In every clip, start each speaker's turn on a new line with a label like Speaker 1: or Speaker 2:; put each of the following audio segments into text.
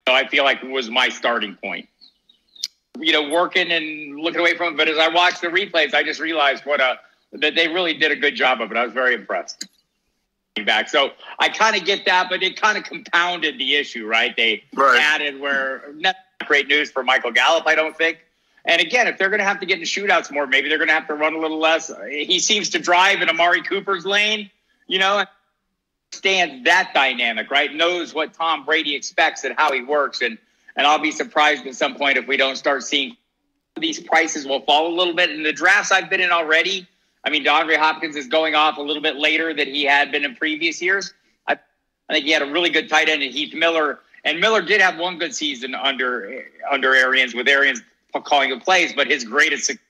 Speaker 1: So I feel like it was my starting point. Working and looking away from it. But as I watched the replays, I just realized that they really did a good job of it. I was very impressed. Back. So I kind of get that, but it kind of compounded the issue, right? They added where not great news for Michael Gallup, I don't think. And again, if they're going to have to get in shootouts more, maybe they're going to have to run a little less. He seems to drive in Amari Cooper's lane, understands that dynamic, right? Knows what Tom Brady expects and how he works. And I'll be surprised at some point if we don't start seeing these prices will fall a little bit. In the drafts I've been in already, I mean, DeAndre Hopkins is going off a little bit later than he had been in previous years. I think he had a really good tight end in Heath Miller. And Miller did have one good season under Arians, with Arians calling the plays, but his greatest success.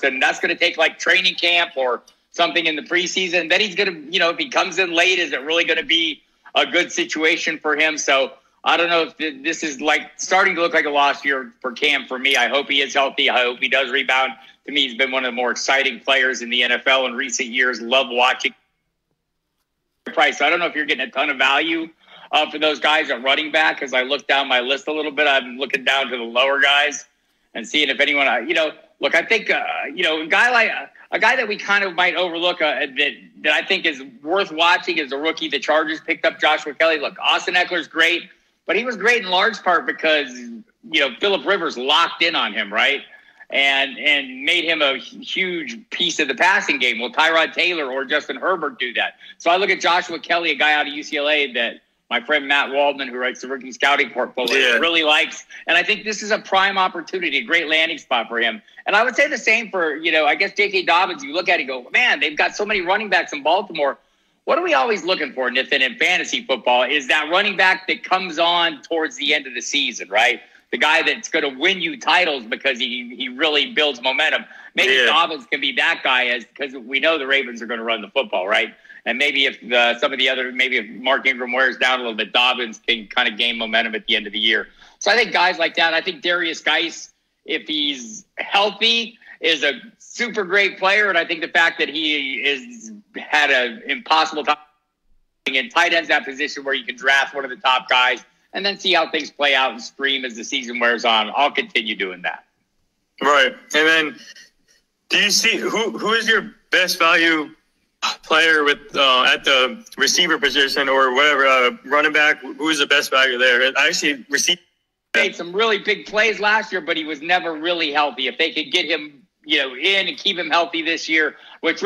Speaker 1: And that's going to take like training camp or something in the preseason. Then he's going to, if he comes in late, is it really going to be a good situation for him? So I don't know if this is like starting to look like a lost year for Cam for me. I hope he is healthy. I hope he does rebound. To me, he's been one of the more exciting players in the NFL in recent years. Love watching. Price. I don't know if you're getting a ton of value for those guys at running back. As I look down my list a little bit, I'm looking down to the lower guys and seeing if anyone, look, I think, a guy that we kind of might overlook that I think is worth watching is a rookie the Chargers picked up, Joshua Kelly. Look, Austin Eckler's great, but he was great in large part because, Phillip Rivers locked in on him, right? And made him a huge piece of the passing game. Will Tyrod Taylor or Justin Herbert do that? So I look at Joshua Kelly, a guy out of UCLA that my friend Matt Waldman, who writes the rookie scouting portfolio, really likes. And I think this is a prime opportunity, a great landing spot for him. And I would say the same for, I guess J.K. Dobbins. You look at it and go, man, they've got so many running backs in Baltimore. What are we always looking for, Nathan, in fantasy football? Is that running back that comes on towards the end of the season, right? The guy that's going to win you titles because he really builds momentum. Maybe Dobbins can be that guy because we know the Ravens are going to run the football, right? And maybe if if Mark Ingram wears down a little bit, Dobbins can kind of gain momentum at the end of the year. So I think guys like that, I think Darius Geis, if he's healthy, is a super great player. And I think the fact that he had an impossible time in tight ends, that position where you can draft one of the top guys, and then see how things play out and stream as the season wears on. I'll continue doing that.
Speaker 2: Right. And then do you see who is your best value player with at the receiver position or whatever, running back? Who is the best value there? I actually
Speaker 1: made some really big plays last year, but he was never really healthy. If they could get him, in and keep him healthy this year, which